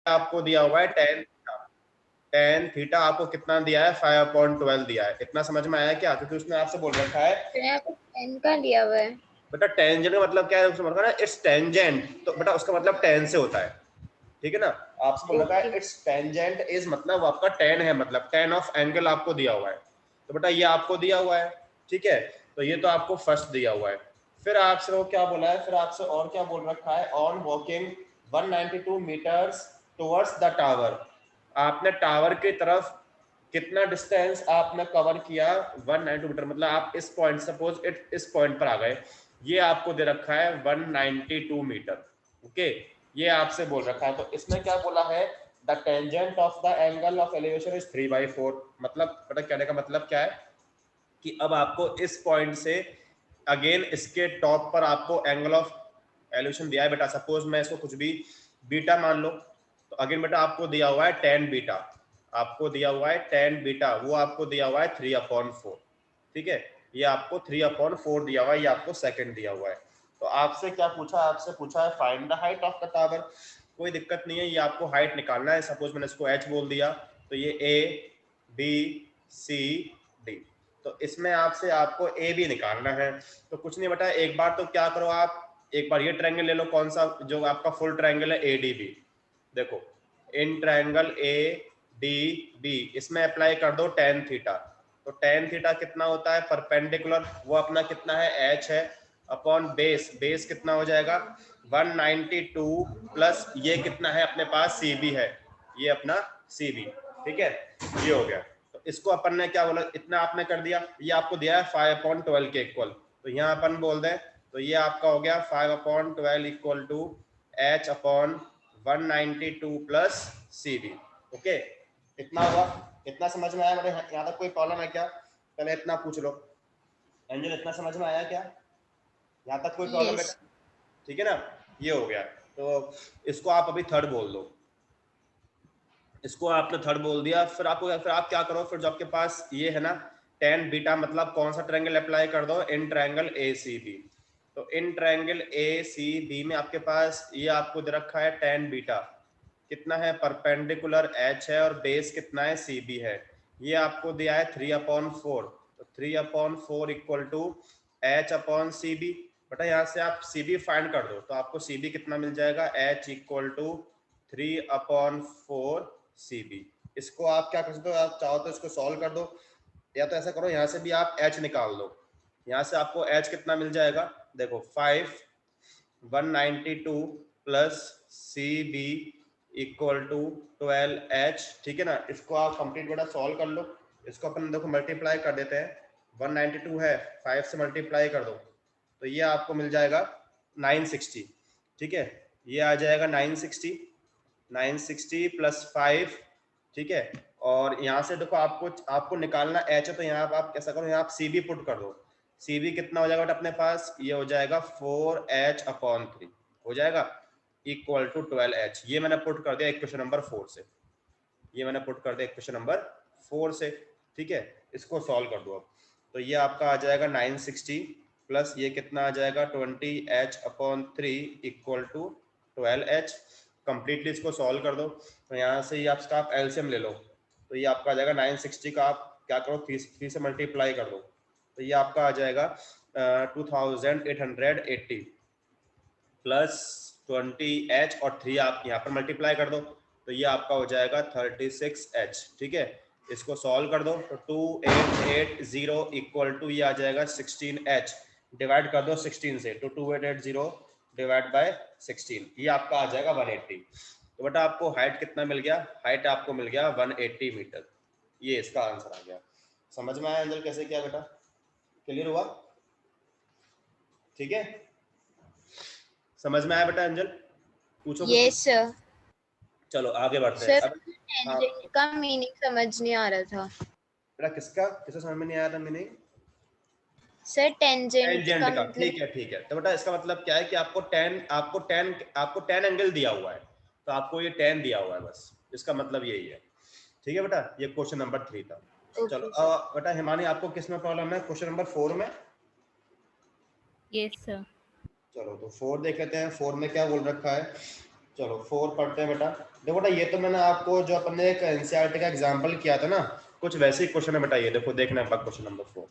आपको दिया हुआ है टेन थीटा आपको कितना दिया है 5/12 दिया है। इतना समझ में आया क्या? क्योंकि उसने आपसे बोल रखा है तो यहाँ पे 10 का दिया हुआ है। बेटा टेंजेंट का मतलब क्या है? उसने बोला ना इट्स टेंजेंट, तो बेटा उसका मतलब टेन से होता है, ठीक है ना। आपसे बोल रखा है इट्स टेंजेंट इज मतलब आपका टेन है, मतलब टेन ऑफ एंगल आपको दिया हुआ है, तो बेटा ये आपको दिया हुआ है, ठीक है। तो ये तो आपको फर्स्ट दिया हुआ है। फिर आपसे वो क्या बोला है, फिर आपसे और क्या बोल रखा है, on walking 192 meters towards the tower, आपने टावर की तरफ कितना डिस्टेंस आपने कवर किया 192 मीटर, मतलब आप इस पॉइंट सपोज इस पॉइंट पर आ गए, ये आपको दे रखा है 192 मीटर, ओके। ये आपसे बोल रखा है, तो इसमें क्या बोला है, the tangent of the angle of elevation is 3/4, मतलब बेटा कहने का मतलब क्या है कि अब आपको इस पॉइंट से अगेन इसके टॉप पर आपको एंगल ऑफ एलिवेशन दिया है बेटा। सपोज मैं इसको कुछ भी बीटा मान लो, तो अगेन बेटा आपको दिया हुआ है टेन बीटा, आपको दिया हुआ है टेन बीटा, वो आपको दिया हुआ है 3/4, ठीक है। ये आपको 3/4 दिया हुआ है, ये आपको सेकंड दिया हुआ है। तो आपसे क्या पूछा, आपसे पूछा है find the height of the tower. कोई दिक्कत नहीं है, ये आपको हाइट निकालना है। सपोज मैंने इसको h बोल दिया, तो ये ABCD, तो इसमें आपसे आपको ए बी निकालना है। तो कुछ नहीं बेटा, एक बार तो क्या करो आप, एक बार ये ट्रायंगल ले लो, कौन सा, जो आपका फुल ट्रायंगल है ADB। देखो इन ट्रायंगल ADB, इसमें अप्लाई कर दो टेन थीटा, तो टेन थीटा कितना होता है परपेंडिकुलर, वो अपना कितना है h है, अपॉन बेस, बेस कितना हो जाएगा 192 प्लस ये कितना है अपने पास CB है, ये अपना CB, ठीक है। ये हो गया। तो इसको अपन ने क्या बोला, इतना आपने कर दिया, ये आपको दिया है 5/12 के इक्वल, तो यहाँ अपन बोल दें, तो ये आपका हो गया 5/12 equal to H/192 plus CB, okay. इतना हुआ, इतना समझ में आया मेरे? यहाँ तक कोई प्रॉब्लम है क्या? पहले इतना पूछ लो। एंजल इतना समझ में आया क्या? यहाँ तक कोई प्रॉब्लम यस। बेटा? ठीक है ना, ये हो गया। तो इसको आप अभी थर्ड बोल दो, इसको आपने थर्ड बोल दिया। फिर आपको, फिर आप क्या करो, फिर जो आपके पास ये है ना टेन बीटा, मतलब कौन सा ट्रायंगल अप्लाई कर दो, इन ट्रायंगल ACB। तो इन ट्रायंगल ACB में आपके पास ये आपको दे रखा है टेन बीटा, कितना है परपेंडिकुलर H है और बेस कितना है CB है, ये आपको दिया है 3/4, तो 3/4 इक्वल टू H/CB। बेटा यहाँ से आप CB फाइंड कर दो, तो आपको CB कितना मिल जाएगा, H इक्वल टू 3/4 CB। इसको आप क्या कर सकते हो, आप चाहो तो इसको सॉल्व कर दो, या तो ऐसा करो यहाँ से भी आप H निकाल दो। यहाँ से आपको H कितना मिल जाएगा, देखो 5/192 plus CB equal to 12H, ठीक है ना। इसको आप कंप्लीट बेटा सॉल्व कर लो। इसको अपन देखो मल्टीप्लाई कर देते हैं, 192 है, 5 से मल्टीप्लाई कर दो, तो ये आपको मिल जाएगा 960, ठीक है। ये आ जाएगा 960, 960 प्लस 5, ठीक है। और यहाँ से देखो आपको आपको निकालना H है, तो यहाँ आप कैसा करो, यहाँ आप CB पुट कर दो। CB कितना हो जाएगा बेटा अपने पास, ये हो जाएगा 4H/3 हो जाएगा, इक्वल टू 12H। ये मैंने पुट कर दिया इक्वेशन नंबर 4 से, ये मैंने पुट कर दिया इक्वेशन नंबर 4 से, ठीक है। इसको सॉल्व कर दो अब, तो ये आपका आ जाएगा 960 प्लस ये कितना आ जाएगा 20H/3 equal to 12H। Completely इसको सॉल्व कर दो, तो यहाँ से ये आप एलसीएम ले लो, तो ये आपका आ जाएगा 960 का आप क्या करो 3 से मल्टीप्लाई कर दो, तो ये आपका आ जाएगा 2880 प्लस 20H और 3 आप यहाँ पर मल्टीप्लाई कर दो, तो ये आपका हो जाएगा 36H, ठीक है। इसको सॉल्व कर दो, तो 2880 इक्वल टू ये आ जाएगा 16H, डिवाइड कर दो 16 से, तो 2880 डिवाइड बाय 16, ये आपका आ जाएगा 180। तो बेटा आपको हाइट कितना मिल गया, हाइट आपको मिल गया 180 मीटर, ये इसका आंसर आ गया। समझ में आया अंजल कैसे किया बेटा? क्लियर हुआ? ठीक है, समझ में आया बेटा अंजल? पूछो कुछ। Yes sir. चलो आगे बढ़ते हैं सर अब। हाँ टेंजेंट का मीनिंग समझ नहीं आ रहा था। बेटा किसका, किसे समझ में नहीं आया था मैंने? सर टेंजेंट टेंजेंट का का, मतलब। ठीक है ठीक है। तो बेटा इसका मतलब क्या है कि आपको टेन एंगल दिया हुआ है, तो आपको ये टेन दिया हुआ है बस, इसका मतलब यही है, ठीक है बेटा। ये क्वेश्चन नंबर 3 था। चलो ओके सर। बेटा हिमानी आपको किस में प्रॉब्लम है, क्वेश्चन नंबर 4 में? Yes sir. चलो तो 4 देख लेते हैं, 4 में क्या बोल रखा है। चलो 4 पढ़ते हैं बेटा। देखो बेटा ये तो मैंने आपको जो अपन ने एक एनसीईआरटी का एग्जांपल किया था ना, कुछ वैसे ही क्वेश्चन है बेटा। ये देखो देखना है क्वेश्चन नंबर 4।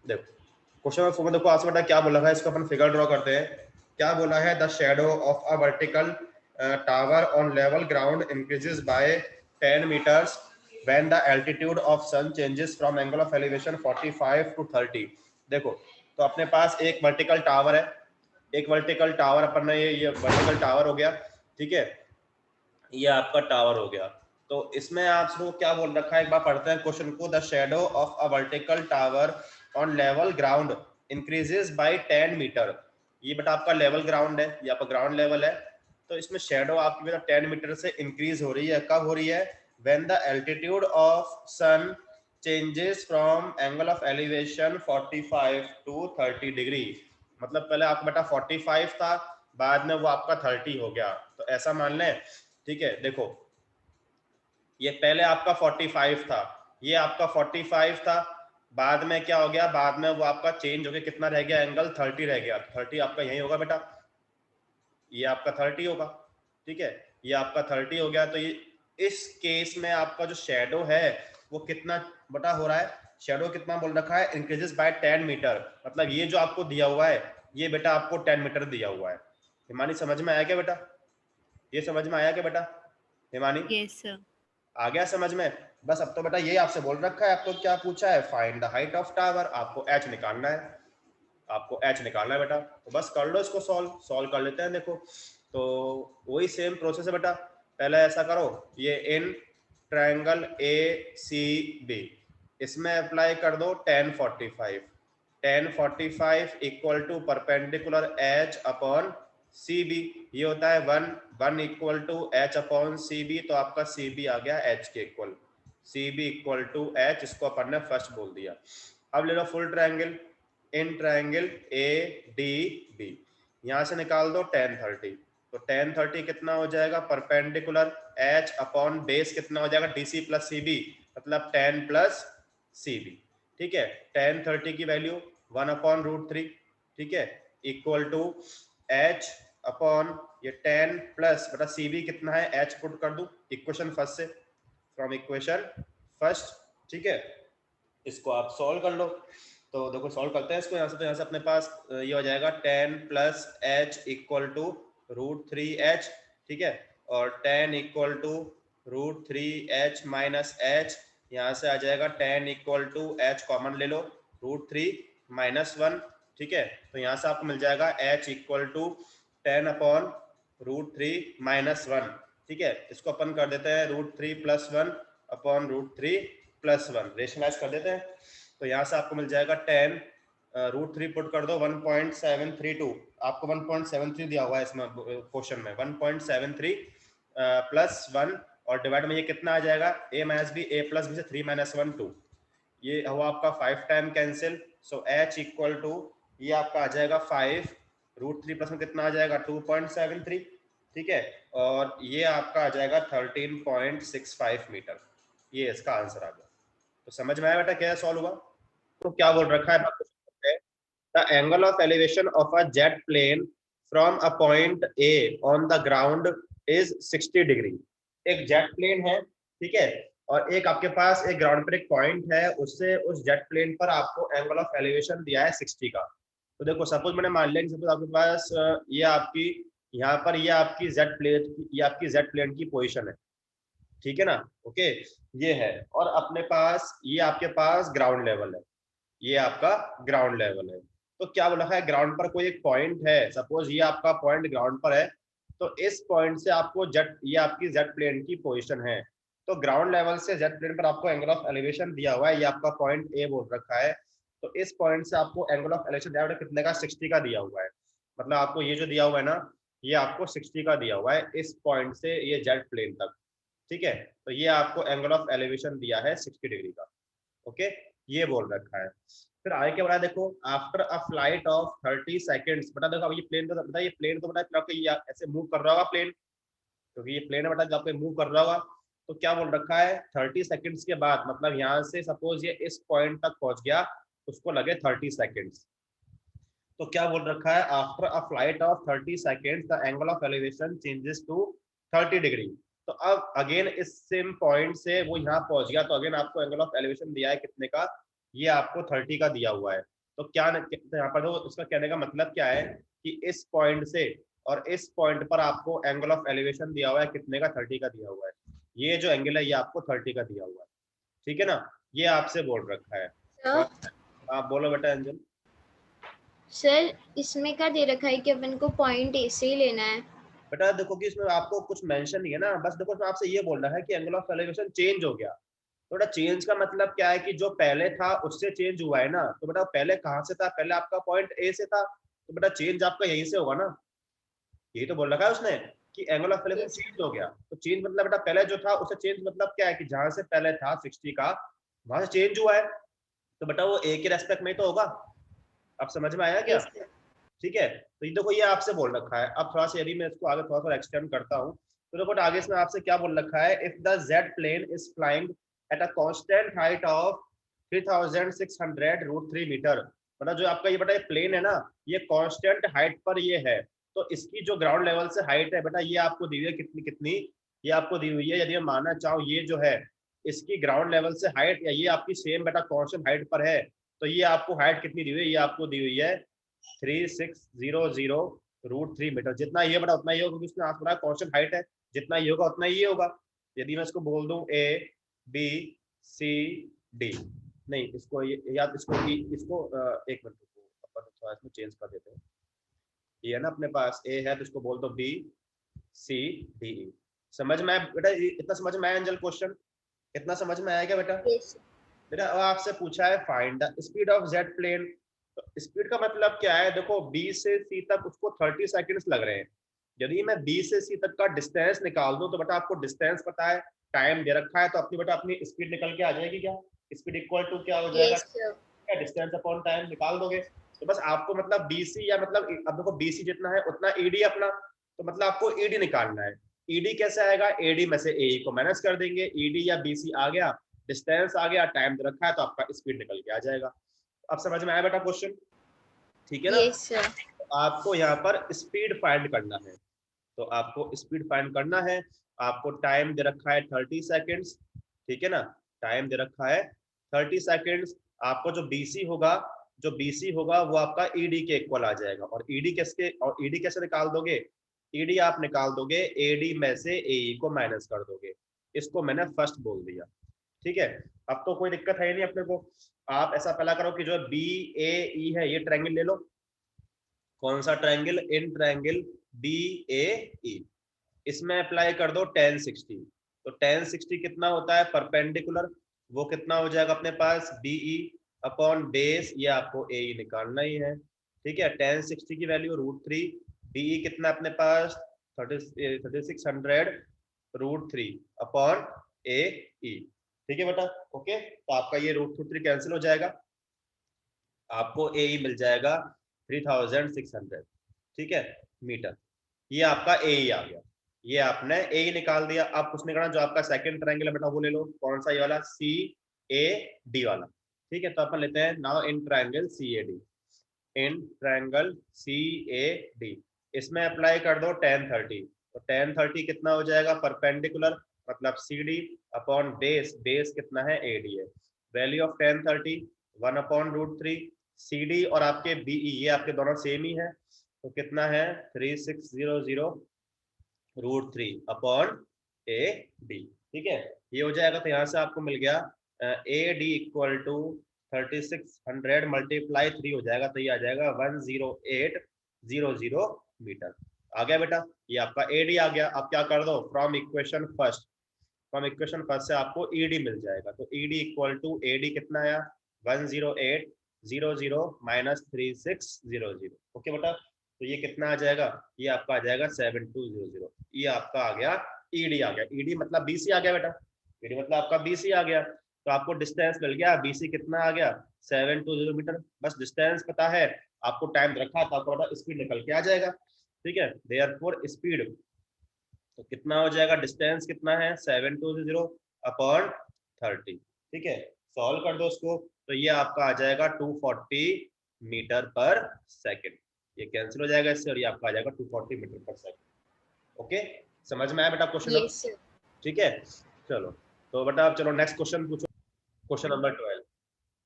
देखो क्वेश्चन नंबर 4 में देखो आपसे बेटा क्या बोला है, इसको अपन फिगर ड्रॉ करते हैं। क्या बोला है, the shadow of a vertical tower on level ground increases by 10 meters when the altitude of sun changes from angle of elevation 45 to 30। देखो तो अपने पास एक वर्टिकल टावर है, एक वर्टिकल टावर अपन ने ये वर्टिकल टावर हो गया, ठीक है, ये आपका टावर हो गया। तो इसमें आपको क्या बोल रखा है, एक बार पढ़ते हैं क्वेश्चन को। The shadow of a vertical tower on level ground increases by 10 meter. ये बेटा आपका लेवल ग्राउंड है, ये आपका ग्राउंड लेवल है। तो इसमें शेडो आपकी बेटा 10 मीटर से इंक्रीज हो रही है। कब हो रही है, when the altitude of sun changes from angle of elevation 45 to 30 degree. मतलब पहले आपका बेटा 45 था, बाद में वो आपका 30 हो गया। तो ऐसा मान लें, ठीक है। देखो ये पहले आपका 45 था, ये आपका 45 था, बाद में क्या हो गया, बाद में वो आपका चेंज हो गया, कितना रह गया, एंगल 30 रह गया। 30 आपका यही होगा बेटा, ये आपका 30 होगा, ठीक है, ये आपका 30 हो गया। तो ये इस केस में आपका जो शेडो है वो कितना बटा हो रहा है, शेडो कितना बोल रखा है, इंक्रीजेस बाय 10 मीटर। मतलब ये जो आपको दिया हुआ है ये बेटा आपको 10 मीटर दिया हुआ है। हिमानी समझ में आया क्या बेटा, ये समझ में आया क्या बेटा हिमानी? Yes sir. आ गया समझ में? बस अब तो बेटा ये आपसे बोल रखा है, आपको क्या पूछा है, find the height of tower. आपको एच निकालना है, आपको एच निकालना है बेटा। तो बस कर लो इसको, सॉल्व कर लेते हैं। देखो तो वही सेम प्रोसेस है बेटा। पहले ऐसा करो, ये in triangle A C B, इसमें अप्लाई कर दो tan 45। tan 45 equal to perpendicular H upon C B. ये होता है 1 equal to H upon C B. तो आपका सी बी आ गया एच के equal, C B equal to H, इसको अपन ने फर्स्ट बोल दिया। अब ले लो full triangle, in triangle A D B, यहां से निकाल दो tan 30। तो tan 30 कितना हो जाएगा, परपेंडिकुलर एच अपॉन बेस कितना हो जाएगा, D C plus C B, मतलब tan प्लस सी बी, ठीक है। tan 30 की वैल्यू 1/√3, ठीक है, इक्वल टू एच अपॉन ये tan प्लस बटा सी बी कितना है, एच पुट कर दूं इक्वेशन फर्स्ट से, फ्रॉम इक्वेशन फर्स्ट, ठीक है। इसको आप सॉल्व कर लो। तो देखो सॉल्व करते हैं इसको यहाँ से। तो यहाँ से अपने पास ये हो जाएगा tan plus H equal to √3h, ठीक है, और tan equal to √3h minus H, यहाँ से आ जाएगा tan equal to H common ले लो, √3 माइनस 1, ठीक है। तो यहाँ से आपको मिल जाएगा h equal to 10 upon √3 minus 1, ठीक है। इसको अपन कर देते हैं √3 प्लस 1 अपॉन √3 प्लस 1, रेशनलाइज कर देते हैं। तो यहाँ से आपको मिल जाएगा 10, √3 पुट कर दो 1.732, आपको 1.73 दिया हुआ है इसमें क्वेश्चन में, 1.73 प्लस 1, और डिवाइड में ये कितना आ जाएगा, a minus B, a plus B से 3 माइनस 1 2, ये हुआ आपका 5 time cancel. So h equal to ये आपका आ जाएगा 5, √3 प्लस में कितना आ जाएगा 2.73, ठीक है, और ये आपका आ जाएगा 13.65 मीटर। ये इसका आंसर आ गया। तो समझ में आया बेटा क्या सॉल्व हुआ? तो क्या बोल रखा है, the angle of elevation of a jet plane from a point A on the ground is 60 degree. एक जेट प्लेन है, ठीक है, और एक आपके पास एक ग्राउंड पर एक पॉइंट है, उससे उस जेट प्लेन पर आपको एंगल ऑफ एलिवेशन दिया है 60 का। तो देखो सपोज मैंने मान लिया कि सपोज आपके पास ये आपकी यहाँ पर ये आपकी जेट प्लेन, ये आपकी जेट प्लेन की पोजीशन है, ठीक है ना, ओके, ये है। और अपने पास ये आपके पास ग्राउंड लेवल है, ये आपका ग्राउंड लेवल है। तो क्या बोला है, ग्राउंड पर कोई एक पॉइंट है, सपोज ये आपका पॉइंट ग्राउंड पर है, तो इस पॉइंट से आपको जेट, ये आपकी जेट प्लेन की पोजीशन है। तो ग्राउंड लेवल से जेट प्लेन पर आपको एंगल ऑफ एलिवेशन दिया हुआ है, ये आपका पॉइंट ए बोल रखा है। तो इस पॉइंट से आपको एंगल ऑफ एलिवेशन दिया हुआ है कितने का, 60 का दिया हुआ है। मतलब आपको ये जो दिया हुआ है ना, ये आपको 60 का दिया हुआ है इस पॉइंट से ये जेट प्लेन तक, ठीक है। तो ये आपको एंगल ऑफ एलिवेशन दिया है 60 डिग्री का, ओके, ये बोल रखा है। फिर आगे क्या बोला, देखो after a flight of 30 seconds, बता देखो अब ये प्लेन तो बता, ये प्लेन तो बता ये ऐसे मूव कर रहा होगा प्लेन, क्योंकि ये प्लेन है बता जब पे मूव कर रहा होगा। तो क्या बोल रखा है, 30 सेकंड्स के बाद, मतलब यहाँ से सपोज ये इस पॉइंट तक पहुंच गया, उसको लगे 30 सेकंड्स। तो क्या बोल रखा है, after a flight of 30 second the angle of elevation changes to 30 degree. तो अब अगेन इस सेम पॉइंट से वो यहाँ पहुंच गया, तो अगेन आपको एंगल ऑफ एलिवेशन दिया है कितने का, ये आपको 30 का दिया हुआ है। तो क्या तो यहाँ पर तो उसका कहने का मतलब क्या है कि इस पॉइंट से और इस पॉइंट पर आपको एंगल ऑफ एलिवेशन दिया हुआ है कितने का, 30 का दिया हुआ है। ये जो एंगल है ये आपको 30 का दिया हुआ है, ठीक है ना, ये आपसे बोल रखा है। सर आप बोलो बेटा एंजल। सर इसमें क्या दे रखा है कि अपन को पॉइंट ए से ही लेना है? बेटा देखो कि इसमें आपको कुछ मेंशन नहीं है ना, बस देखो इसमें आपसे ये बोल रहा है कि एंगल ऑफ एलिवेशन चेंज हो गया। तो बेटा चेंज का मतलब क्या है कि जो पहले था उससे चेंज हुआ है ना, तो बेटा पहले कहाँ से था, पहले आपका पॉइंट ए से था, तो बेटा चेंज आपका यहीं से होगा ना। यही तो बोल रखा है उसने कि angle of elevation yes change हो गया। तो चेंज मतलब बेटा पहले जो था उससे चेंज मतलब क्या है कि जहां से पहले था 60 का वहां से चेंज हुआ है, तो बेटा वो ए के रेस्पेक्ट में तो होगा। अब समझ में आया क्या? Yes sir. ठीक है, तो ये देखो ये आपसे बोल रखा है। अब थोड़ा सा यदि मैं इसको आगे थोड़ा सा एक्सटेंड करता हूँ, तो देखो आगे इसमें आपसे क्या बोल रखा है, if the jet plane is flying at a constant height of 3600 √3 meter. मतलब जो आपका ये बेटा ये प्लेन है ना, ये कांस्टेंट हाइट पर ये है, तो इसकी जो ग्राउंड लेवल से हाइट है बेटा ये आपको दी हुई है कितनी कितनी, ये आपको दी हुई है, यदि मैं मानना चाहूँ ये जो है इसकी ग्राउंड लेवल से हाइट, या ये आपकी सेम बेटा कांस्टेंट हाइट पर है, तो ये आपको हाइट कितनी दी हुई है, ये आपको दी हुई है 3600 √3 मीटर। जितना ये बड़ा उतना ही होगा क्योंकि उसमें थोड़ा कांस्टेंट हाइट है, जितना ये होगा उतना ही होगा। यदि मैं इसको बोल दूं ए बी सी डी, नहीं इसको या इसको एक मिनट रुको, अपन थोड़ा इसमें चेंज कर देते हैं। ये है ना अपने पास ए है, तो इसको बोल दो बी सी डी ई। समझ में आया बेटा, इतना समझ में आया एंजल क्वेश्चन, इतना समझ में आया क्या बेटा? यस बेटा अब आपसे पूछा है find the speed of jet plane. तो स्पीड का मतलब क्या है, देखो बी से सी तक उसको 30 सेकंड्स लग रहे हैं। यदि मैं बी से सी तक का डिस्टेंस निकाल दूं, तो बेटा आपको डिस्टेंस पता है, टाइम दे रखा है, तो अपनी बेटा अपनी स्पीड निकल के आ जाएगी क्या? स्पीड इक्वल टू क्या हो जाएगा, yes sir. Distance upon time निकाल दोगे। तो बस आपको मतलब बीसी या मतलब अब देखो बीसी जितना है उतना ईडी अपना, तो मतलब आपको ईडी निकालना है। ईडी कैसे आएगा, एडी में से ए को माइनस कर देंगे, ईडी या बीसी आ गया, डिस्टेंस आ गया, टाइम दे रखा है, तो आपका स्पीड निकल के आ जाएगा। अब समझ में आया बेटा क्वेश्चन? ठीक है ना। Yes sir. तो आपको यहाँ पर स्पीड फाइंड करना है, तो आपको स्पीड फाइंड करना है। आपको टाइम दे रखा है 30 सेकेंड्स, ठीक है ना, टाइम दे रखा है 30 सेकेंड्स। आपको जो बीसी होगा, जो बीसी होगा वो आपका ईडी के इक्वल आ जाएगा, और ईडी किसके, और ईडी कैसे निकाल दोगे, ईडी आप निकाल दोगे एडी में से एई को माइनस कर दोगे। इसको मैंने फर्स्ट बोल दिया, ठीक है। अब तो कोई दिक्कत है नहीं अपने को। आप ऐसा पहला करो कि जो बी ए ई है ये ट्रायंगल ले लो। कौन सा ट्रायंगल, इन ट्रायंगल बी ए ई, इसमें अप्लाई कर दो tan 60। तो tan 60 कितना होता है परपेंडिकुलर, वो कितना हो जाएगा अपने पास बीई अपॉन बेस, ये आपको ए निकालना ही है, ठीक है। tan 60 की वैल्यू √3, बीई कितना अपने पास 3600 √3 अपॉन ए ई, ठीक है बेटा। ओके, तो आपका ये √3 कैंसिल हो जाएगा, आपको ए मिल जाएगा 3600, ठीक है, मीटर। ये आपका ए आ गया, ये आपने ए निकाल दिया। अब कुछ नहीं करना, जो आपका सेकंड ट्रायंगल है बेटा वो ले लो, कौन सा, ये वाला सी ए डी वाला, ठीक है। तो अपन लेते हैं now in triangle C A D, in triangle C A D, इसमें अप्लाई कर दो tan 30। तो tan 30 कितना हो जाएगा परपेंडिकुलर, मतलब C D upon base, base कितना है ए डी है, value of tan 30 1/√3। C D और आपके बीई ये आपके दोनों सेम ही है, तो कितना है 3600 √3 अपॉन ए डी, ठीक है। ये हो जाएगा, तो यहाँ से आपको मिल गया A D equal to 3600 multiply 3 हो जाएगा, तो ये आ जाएगा 10800 मीटर। आ गया बेटा, ये आपका एडी आ गया। अब क्या कर दो, from equation first, from equation first से आपको ईडी मिल जाएगा। तो ईडी इक्वल टू एडी कितना आया 10800 माइनस 3600, ओके बेटा। तो ये कितना आ जाएगा, ये आपका आ जाएगा 7200, ये आपका आ गया ईडी आ गया। ईडी मतलब बीसी आ गया बेटा, ईडी मतलब आपका बीसी आ गया। तो आपको डिस्टेंस मिल गया, बीसी कितना आ गया 720 मीटर। बस डिस्टेंस पता है, आपको टाइम रखा है, तो आपको स्पीड निकल के आ जाएगा, ठीक है। देयरफॉर स्पीड, तो कितना हो जाएगा, डिस्टेंस कितना है 720 अपॉन 30, ठीक है। सॉल्व कर दो उसको, तो ये आपका आ जाएगा 240 मीटर पर सेकंड। ये कैंसिल हो जाएगा इससे और ये आपका आ जाएगा 240 मीटर पर सेकंड। ओके, समझ में आया बेटा क्वेश्चन? Yes sir. ठीक है, चलो तो बेटा आप चलो नेक्स्ट क्वेश्चन पूछो। क्वेश्चन नंबर 12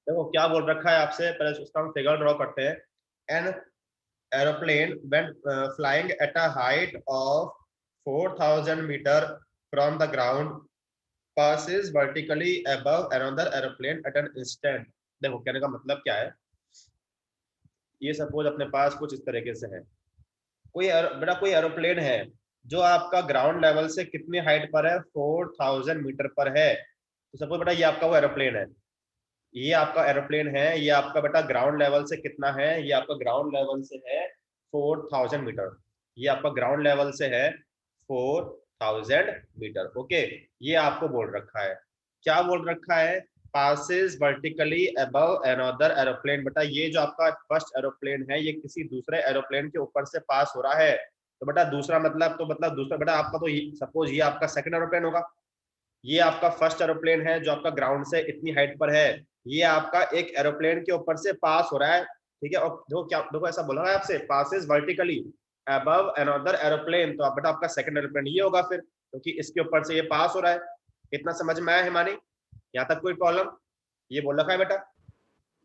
देखो क्या बोल रखा है आपसे, पहले उसका हम फिगर ड्रॉ करते हैं। An aeroplane when flying at a height of 4000 meter from the ground passes vertically above another aeroplane at an instant। देखो कहने का मतलब क्या है, ये सपोज अपने पास कुछ इस तरीके से है, कोई बेटा कोई एरोप्लेन है जो आपका ग्राउंड लेवल से कितनी हाइट पर है, 4000 मीटर पर है। तो सपोज बेटा ये आपका वो एरोप्लेन है, ये आपका एरोप्लेन है, ये आपका बेटा ग्राउंड लेवल से कितना है, ये आपका ग्राउंड लेवल से है 4000 मीटर, ये आपका ग्राउंड लेवल से है 4000 मीटर। ओके, ये आपको बोल रखा है, क्या बोल रखा है, passes vertically above another aeroplane। बेटा ये जो आपका फर्स्ट एरोप्लेन है ये किसी दूसरे एरोप्लेन के ऊपर से पास हो रहा है। तो बेटा दूसरा मतलब, तो मतलब दूसरा बेटा आपका तो सपोज ये आपका सेकंड एरोप्लेन होगा, ये आपका फर्स्ट एरोप्लेन है जो आपका ग्राउंड से इतनी हाइट पर है, ये आपका एक एरोप्लेन के ऊपर से पास हो रहा है। ठीक है, और देखो क्या, देखो ऐसा बोला है आपसे, passes vertically above another aeroplane, तो बेटा आपका सेकंड एरोप्लेन ये होगा फिर, क्योंकि इसके ऊपर से ये पास हो रहा है। इतना समझ में आया हिमानी? यहाँ तक कोई प्रॉब्लम? ये बोल रखा है बेटा,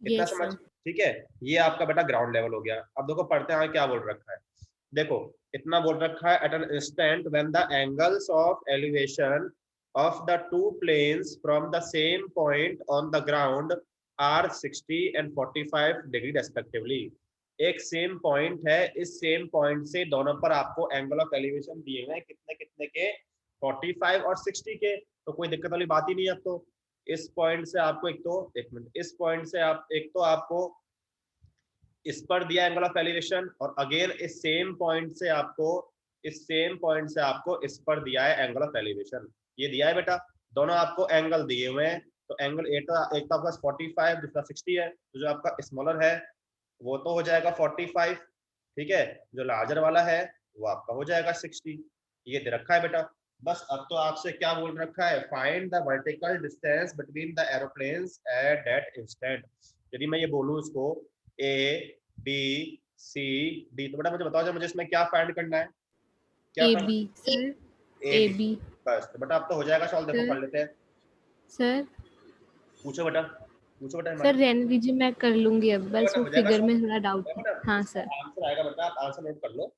इतना समझ? ठीक है, ये आपका बेटा ग्राउंड लेवल हो गया। अब देखो पढ़ते हैं क्या बोल रखा है। देखो इतना बोल रखा है, at an instant when the angles of elevation of the two planes from the same point on the ground are 60 and 45 degree respectively। एक सेम पॉइंट है, इस सेम पॉइंट से दोनों पर आपको एंगल ऑफ एलिवेशन दिए हुए हैं, कितने कितने के, 45 और 60 के। तो कोई दिक्कत वाली बात ही नहीं है। अब तो इस पॉइंट से आपको एक तो, एक मिनट, इस पॉइंट से आप एक तो आपको इस पर दिया एंगल ऑफ एलिवेशन, और अगेन इस सेम पॉइंट से आपको, इस सेम पॉइंट से आपको इस पर दिया है एंगल ऑफ एलिवेशन। ये दिया है बेटा, दोनों आपको एंगल दिए हुए हैं। तो एंगल एक तो आपका 45, दूसरा 60 है, तो जो आपका स्मॉलर है वो तो हो जाएगा 45, ठीक है, जो लार्जर वाला है वो आपका हो जाएगा 60। ये दे रखा है बेटा। बस अब तो आपसे क्या बोल रखा है, find the vertical distance between the aeroplanes at that instant. यदि मैं ये बोलूँ इसको ए बी सी डी, तो बेटा मुझे बताओ मुझे इसमें क्या फाइंड करना है, क्या A B sir, A B. बस तो बेटा अब तो हो जाएगा सॉल्व। देखो कर लेते हैं सर। पूछो बेटा, पूछो बेटा। सर रहने दीजिए, मैं कर लूंगी अब, बस वो फिगर में थोड़ा डाउट है। हाँ सर, आंसर आएगा बेटा, आप आंसर नोट कर लो।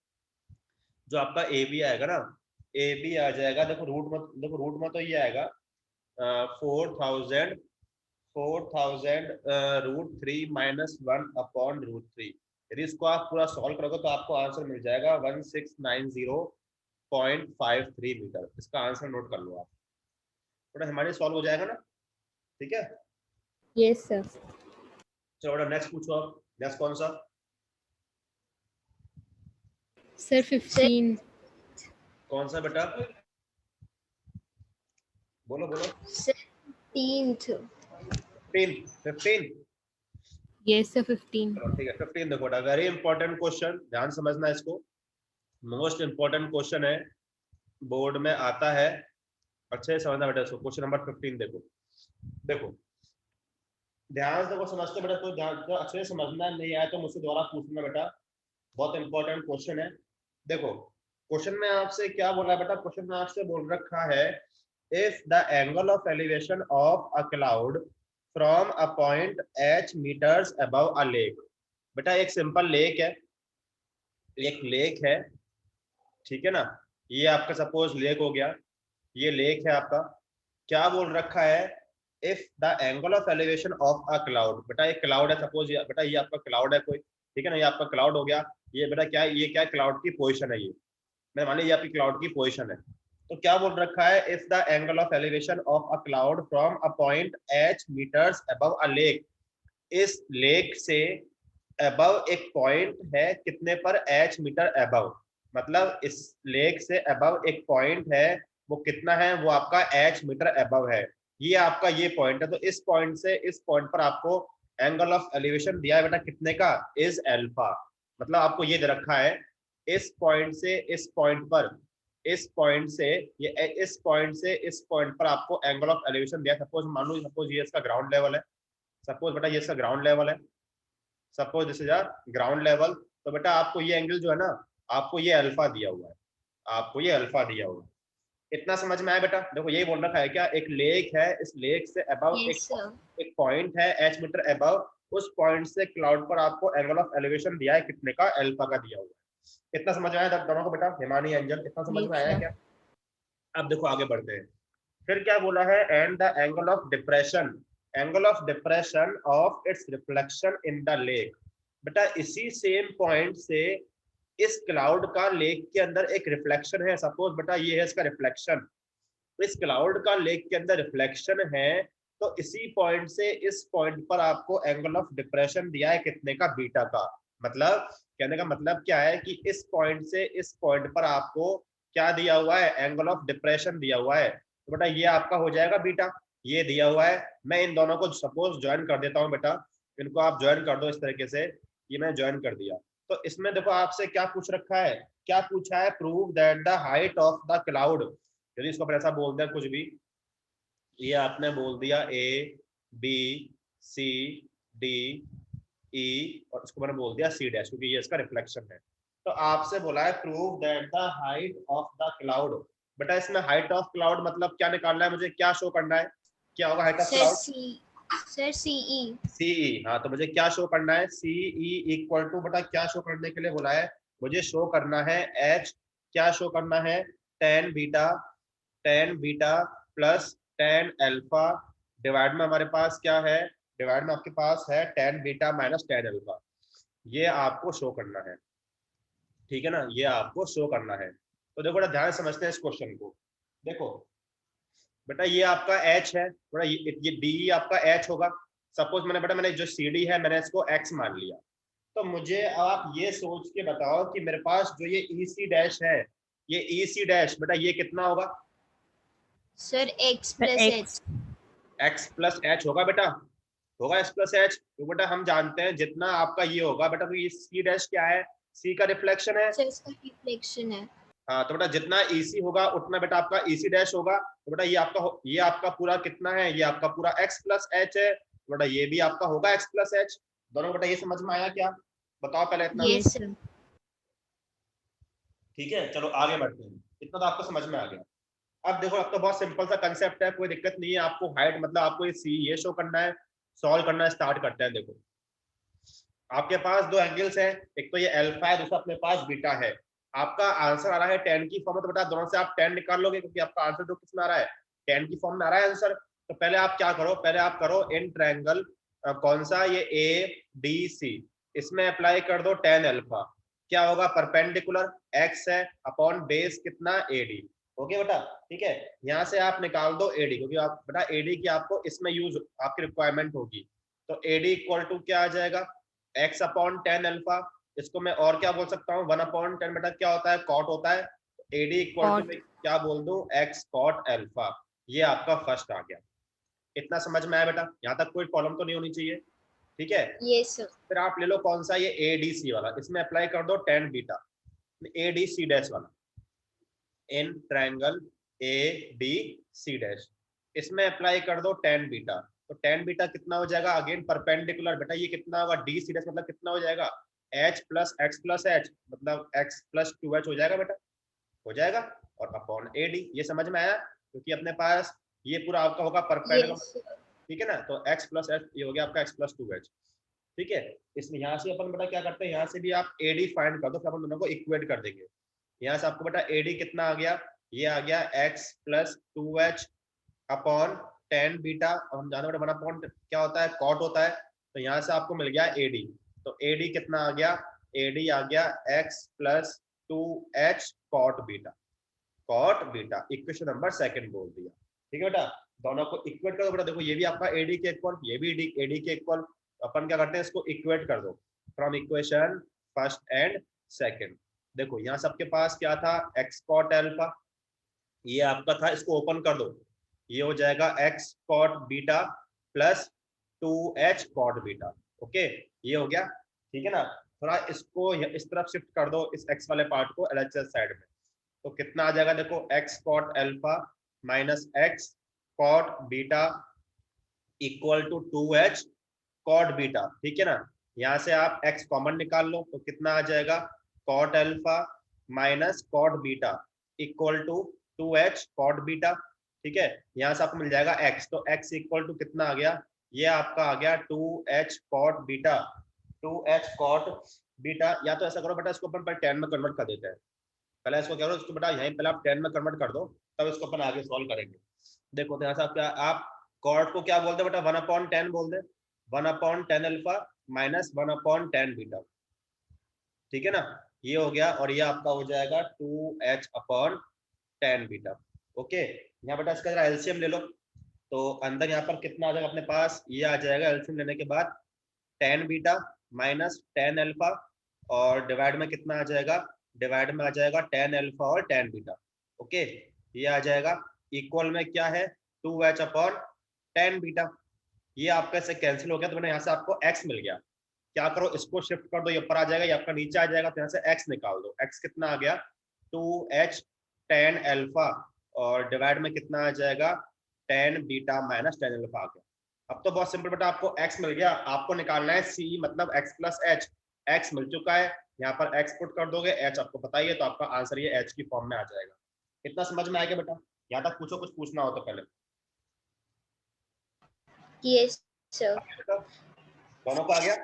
जो आपका ए बी आएगा ना, ए बी आ जाएगा, देखो रूट में, देखो रूट में तो ये आएगा 4000 √3 - 1 अपॉन √3। यदि इसको आप पूरा सॉल्व करोगे तो आपको आंसर मिल जाएगा 1690.53 मीटर। इसका आंसर नोट कर लो आप, थोड़ा हमारे सॉल्व हो जाएगा ना। ठीक है, यस सर। चलो नेक्स्ट पूछो आप, नेक्स्ट कौन सा? सर 15। कौन सा बेटा, बोलो बोलो। 15। Yes sir 15। ठीक है 15। देखो बेटा, वेरी इंपॉर्टेंट क्वेश्चन, ध्यान समझना इसको, मोस्ट इंपॉर्टेंट क्वेश्चन है, बोर्ड में आता है, अच्छे से समझना बेटा इसको। क्वेश्चन नंबर 15 देखो, देखो ध्यान से देखो, समझते बेटा, तो ध्यान से अच्छे से समझना, नहीं आया तो मुझसे दोबारा पूछना बेटा, बहुत इंपॉर्टेंट क्वेश्चन है। देखो क्वेश्चन में आपसे क्या बोला है बेटा, क्वेश्चन में आपसे बोल रखा है, if the angle of elevation of a cloud from a point h meters above a lake. बेटा एक सिंपल लेक है, एक लेक है, ठीक है ना, ये आपका सपोज लेक हो गया, ये लेक है आपका। क्या बोल रखा है, if the angle of elevation of a cloud. बेटा एक क्लाउड है सपोज, बेटा ये आपका क्लाउड है कोई, ठीक है ना, ये आपका क्लाउड हो गया। ये बेटा क्या, ये क्या क्लाउड की पोजीशन है, ये मैं मान लीजिए आपकी क्लाउड की पोजीशन है। तो क्या बोल रखा है, if the angle of elevation of a cloud from a point h meters above a lake. इस लेक से अबव एक पॉइंट है, कितने पर, h मीटर अबव, मतलब इस लेक से अबव एक पॉइंट है, वो कितना है, वो आपका h मीटर अबव है। ये आपका ये पॉइंट है, तो इस पॉइंट से इस पॉइंट पर आपको एंगल ऑफ एलिवेशन दिया है बेटा कितने का, इज अल्फा। मतलब आपको ये दे रखा है, इस पॉइंट से इस पॉइंट पर, इस पॉइंट से ये, इस पॉइंट से इस पॉइंट पर आपको एंगल ऑफ एलिवेशन दिया। सपोज मान लो, सपोज ये इसका ग्राउंड लेवल है, सपोज बेटा ये इसका ग्राउंड लेवल है, suppose this is a ground level, तो बेटा आपको ये एंगल जो है ना, आपको ये अल्फा दिया हुआ है, आपको ये अल्फा दिया हुआ है। इतना समझ में आया बेटा? देखो यही बोल रखा है क्या, एक लेक है, इस lake say about yes sir. एक पॉइंट है h मीटर अबव, उस पॉइंट से क्लाउड पर आपको एंगल ऑफ एलिवेशन दिया है कितने का, अल्फा का दिया हुआ है। इतना समझ में आया दोनों को बेटा, हिमानी एंजल, इतना समझ में आया क्या? अब देखो आगे बढ़ते हैं, फिर क्या बोला है, and the angle of depression, angle of depression of its reflection in the lake. बेटा इसी सेम पॉइंट से इस क्लाउड का लेक के अंदर एक रिफ्लेक्शन है, सपोज बेटा ये है इसका रिफ्लेक्शन, इस क्लाउड का लेक के अंदर रिफ्लेक्शन है, तो इसी पॉइंट से इस पॉइंट पर आपको एंगल ऑफ डिप्रेशन दिया है कितने का, बीटा का। मतलब कहने का मतलब क्या है कि इस पॉइंट से इस पॉइंट पर आपको क्या दिया हुआ है, एंगल ऑफ डिप्रेशन दिया हुआ है, तो बेटा ये आपका हो जाएगा बीटा, ये दिया हुआ है। मैं इन दोनों को सपोज ज्वाइन कर देता हूँ बेटा, इनको आप ज्वाइन कर दो इस तरीके से, ये मैं ज्वाइन कर दिया। तो इसमें देखो आपसे क्या पूछ रखा है, क्या पूछा है, prove that the height of the cloud, यदि इसको अपन ऐसा बोल दें कुछ भी, ये आपने बोल दिया A B C D E और इसको मैंने बोल दिया सी डैश, क्योंकि ये इसका रिफ्लेक्शन है। तो आपसे बोला है prove that the height of the cloud. बेटा इसमें हाइट ऑफ क्लाउड मतलब क्या निकालना है मुझे, क्या शो करना है, क्या होगा height of sir cloud, sir CE. CE. हाँ तो मुझे क्या शो करना है, सीई इक्वल टू, बेटा क्या शो करने के लिए बोला है, मुझे शो करना है एच, क्या शो करना है, tan beta, tan beta plus tan alpha, divide में हमारे पास क्या है, डिवाइड में आपके पास है tan beta minus tan alpha, ये आपको शो करना है, ठीक है ना, ये आपको शो करना है। तो देखो बड़ा ध्यान समझते हैं इस क्वेश्चन को। देखो बेटा ये आपका h है, बेटा ये d आपका h होगा, सपोज मैंने बेटा मैंने जो cd है मैंने इसको x मान लिया, तो मुझे आप ये सोच के बताओ कि मेरे पास जो ये EC डैश है, ये EC डैश बेटा ये कितना होगा, sir x plus h। x plus h होगा बेटा, होगा x प्लस h, तो बेटा हम जानते हैं जितना आपका ये होगा बेटा, तो ये C डैश क्या है, C का रिफ्लेक्शन है, सर इसका रिफ्लेक्शन है। हाँ तो बेटा जितना EC होगा उतना बेटा आपका EC डैश होगा, तो बेटा ये आपका पूरा कितना है, ये आपका पूरा x प्लस h है, तो बेटा ये भी आपका होगा x प्लस h। दोनों बेटा ये समझ में आया क्या, बताओ पहले इतना। Yes sir. ठीक है चलो आगे बढ़ते हैं, इतना तो आपको समझ में आ गया। अब देखो अब तो बहुत सिंपल सा कंसेप्ट है, कोई दिक्कत नहीं है, आपको हाइट मतलब आपको ये सी ये शो करना है, सॉल्व करना स्टार्ट करते हैं। देखो आपके पास दो एंगल्स हैं, एक तो ये अल्फा है, दूसरा अपने पास बीटा है, आपका आंसर आ रहा है टेन की फॉर्म में, तो बेटा दोनों से आप टेन निकाल लोगे, क्योंकि आपका आंसर जो किसमें आ रहा है, टेन की फॉर्म में आ रहा है आंसर। तो पहले आप क्या करो, पहले आप करो इन ट्रायंगल कौन सा, ये ए डी सी, इसमें अप्लाई कर दो टेन अल्फा, क्या होगा, परपेंडिकुलर एक्स है अपॉन बेस कितना एडी, ओके बेटा ठीक है। यहाँ से आप निकाल दो एडी, क्योंकि आप बेटा एडी की आपको इसमें यूज आपकी रिक्वायरमेंट होगी, तो एडी इक्वल टू क्या आ जाएगा, एक्स अपॉन टेन अल्फा, इसको मैं और क्या बोल सकता हूँ, वन अपॉन टेन बेटा क्या होता है, कॉट होता है, एडी इक्वल टू क्या बोल दूं, एक्स कॉट अल्फा, ये आपका फर्स्ट आ गया। इतना समझ में आया बेटा, यहाँ तक कोई प्रॉब्लम तो नहीं होनी चाहिए, ठीक है। Yes sir. फिर आप ले लो कौन सा, ये एडीसी वाला, इसमें अप्लाई कर दो टेन बीटा, एडीसी डैश वाला, in triangle A D C dash, इसमें अप्लाई कर दो टेन बीटा, तो टेन बीटा कितना हो जाएगा, अगेन परपेंडिकुलर बेटा ये कितना होगा, डी सी डैश मतलब कितना हो जाएगा, H plus x plus H, मतलब एक्स प्लस टू एच हो जाएगा बेटा, हो जाएगा, और अपॉन ए डी, ये समझ में आया, क्योंकि अपने पास ये पूरा आपका होगा परपेंडिकुलर, ठीक है ना, तो एक्स प्लस एच ये हो गया आपका एक्स प्लस टू एच, ठीक है। इसमें यहाँ से अपन बेटा क्या करते हैं, यहाँ से भी आप एडी फाइंड कर दो, फिर अपन दोनों को इक्वेट कर देंगे। यहाँ से आपको बेटा एडी कितना आ गया, ये आ गया x plus two H upon tan beta, और हम जानते हैं वन अपॉन क्या होता है, कॉट होता है, तो यहाँ से आपको मिल गया एडी, तो एडी कितना आ गया, एडी आ गया x plus two H cot beta, cot beta, equation number second बोल दिया, ठीक है बेटा। दोनों को इक्वेट कर दो बेटा, देखो ये भी आपका एडी के इक्वल, ये भी एडी के इक्वल, अपन क्या करते हैं इसको इक्वेट कर दो from equation first and second. देखो यहाँ सबके पास क्या था, एक्स कॉट अल्फा, ये आपका था, इसको ओपन कर दो, ये हो जाएगा x cot beta plus two H cot beta, okay ये हो गया, ठीक है ना। थोड़ा इसको इस तरफ शिफ्ट कर दो, इस एक्स वाले पार्ट को एलएचएस साइड में, तो कितना आ जाएगा, देखो x cot alpha minus x cot beta equal to two H cot beta, ठीक है ना। यहाँ से आप x कॉमन निकाल लो तो कितना आ जाएगा, cot alpha minus cot beta equal to 2h cot beta. ठीक है, यहाँ से आपको मिल जाएगा x, तो x इक्वल टू कितना आ गया, ये आपका आ गया 2h cot beta, 2h cot beta. या तो ऐसा करो बेटा, इसको अपन 10 में कन्वर्ट कर देते हैं। पहले इसको करो, इसको बेटा यहीं पहले आप 10 में कन्वर्ट कर दो, तब इसको अपन आगे सॉल्व करेंगे। देखो तो यहाँ से आप क्या, आप कॉट को क्या बोलते हैं बेटा, 1/10 बोल दे, 1/10 अल्फा माइनस 1/10 बीटा। ठीक है ना, ये हो गया, और ये आपका हो जाएगा 2h/10 बीटा। ओके, यहाँ बेटा इसका जरा एलसीएम ले लो, तो अंदर यहाँ पर कितना आ जाएगा अपने पास, ये आ जाएगा एलसीएम लेने के बाद 10 बीटा माइनस 10 अल्फा, और डिवाइड में कितना आ जाएगा, डिवाइड में आ जाएगा 10 अल्फा और 10 बीटा। ओके, ये आ जाएगा इक्वल में क्या है, 2h/10 बीटा। ये आपका से कैंसिल हो गया, तो मैंने यहाँ से आपको x मिल गया। क्या करो, इसको शिफ्ट कर दो, ये ऊपर आ जाएगा, ये आपका नीचे आ जाएगा, तो यहाँ से x निकाल दो। x कितना आ गया, 2h10 अल्फा, और डिवाइड में कितना आ जाएगा, 10 बीटा माइनस 10 अल्फा आ गया। अब तो बहुत सिंपल बेटा, आपको x मिल गया, आपको निकालना है c मतलब x प्लस h। x मिल चुका है, यहाँ पर x पुट कर दोगे, h आपको पता ही है, तो आपका आंसर ये h की फॉर्म में आ जाएगा। इतना समझ में आएगा बेटा? यहाँ तक पूछो, कुछ पूछना हो तो पहले। Yes sir. दोनों को आ गया?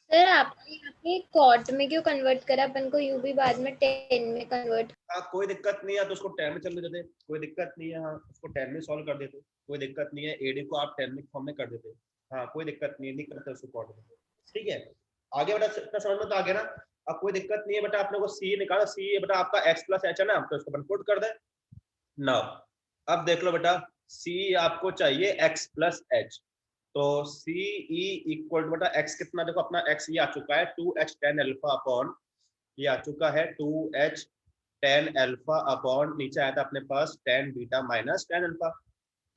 सर आपने यहाँ पे कॉट में क्यों कन्वर्ट करा, अपन को यू भी बाद में 10 में कन्वर्ट। हाँ कोई दिक्कत नहीं है, तो उसको 10 में चलने देते, कोई दिक्कत नहीं है। हाँ उसको 10 में सॉल्व कर देते, कोई दिक्कत नहीं है। एडी को आप 10 में फॉर्म में कर देते, हाँ कोई दिक्कत नहीं है, नहीं करते उसको कॉट में। ठीक है, आगे बेटा इतना समझ में तो आ गया ना? अब कोई दिक्कत नहीं है बेटा, आपने को सी निकाला, सी बेटा आपका x प्लस एच है ना, तो इसको अपन पुट कर दे। नाउ अब देख लो बेटा, सी आपको चाहिए x प्लस एच, तो सी ई इक्वल टू बेटा x कितना, देखो अपना x ये आ चुका है 2h10 अल्फा अपॉन, ये आ चुका है 2h10 अल्फा अपॉन, नीचे आया था अपने पास 10 बीटा माइनस 10 अल्फा।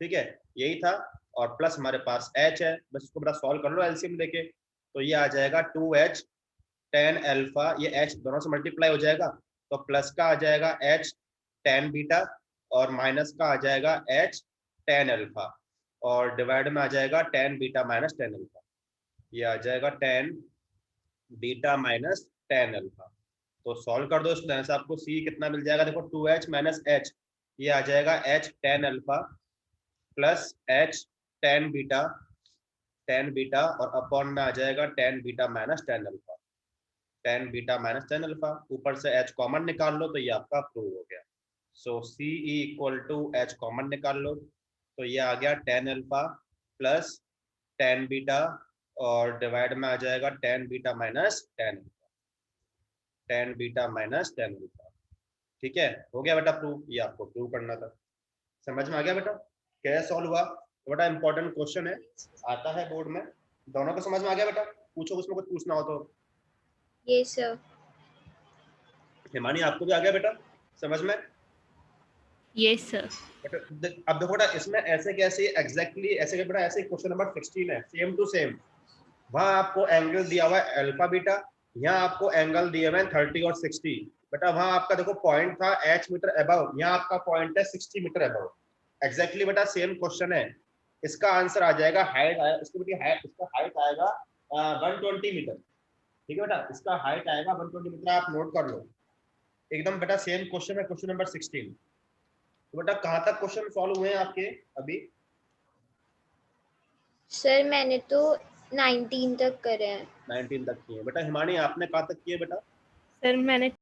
ठीक है, यही था, और प्लस हमारे पास h है, बस इसको बेटा सॉल्व कर लो एलसीएम लेके, तो ये आ जाएगा 2h10 अल्फा, ये h दोनों से मल्टीप्लाई हो जाएगा, तो प्लस का आ जाएगा h10 बीटा, और माइनस का आ जाएगा h10 अल्फा, और डिवाइड में आ जाएगा 10 बीटा माइनस 10 अल्फा। ये आ जाएगा 10 बीटा माइनस 10 अल्फा। तो सॉल्व कर दो इसमें, से आपको c कितना मिल जाएगा, देखो 2h माइनस h, ये आ जाएगा h10 alpha plus h10 beta 10 beta, और अपॉन में आ जाएगा 10 beta minus 10 alpha, 10 beta minus 10 alpha. ऊपर से h कॉमन निकाल लो, तो ये आपका प्रूव हो गया। सो सी इक्वल टू h कॉमन निकाल लो, तो ये आ गया 10 अल्फा प्लस 10 बीटा, और डिवाइड में आ जाएगा 10 beta minus 10 alpha, 10 beta minus 10 alpha. ठीक है, हो गया बेटा प्रूव, ये आपको प्रूव करना था। समझ में आ गया बेटा कैसे सॉल्व हुआ? तो बेटा इंपॉर्टेंट क्वेश्चन है, आता है बोर्ड में। दोनों को समझ में आ गया बेटा? पूछो, उसमें कुछ पूछना हो तो। Yes sir. हिमानी आपको भी आ गया बेटा समझ में? Yes sir. अब देखो बेटा, इसमें ऐसे कैसे एग्जैक्टली ऐसे बेटा, ऐसे क्वेश्चन नंबर 16 है, सेम टू सेम। वहां आपको एंगल दिया हुआ है अल्फा बीटा, यहाँ आपको एंगल दिए हुए हैं 30 और 60। बेटा वहां आपका देखो पॉइंट था h मीटर अबव, यहाँ आपका पॉइंट है 60 मीटर अबव। एग्जैक्टली बेटा सेम क्वेश्चन है। इसका आंसर आ जाएगा, हाइट आया इसकी बेटी, हाइट, इसका हाइट आएगा 120 मीटर। ठीक है बेटा, इसका हाइट आएगा 120 मीटर, आप नोट कर लो। एकदम बेटा सेम क्वेश्चन है, क्वेश्चन नंबर 16। तो बेटा कहाँ तक क्वेश्चन सॉल्व हुए हैं आपके अभी? सर मैंने तो 19 तक करे हैं। 19 तक किए बेटा। हिमानी आपने कहाँ तक किए बेटा? सर मैंने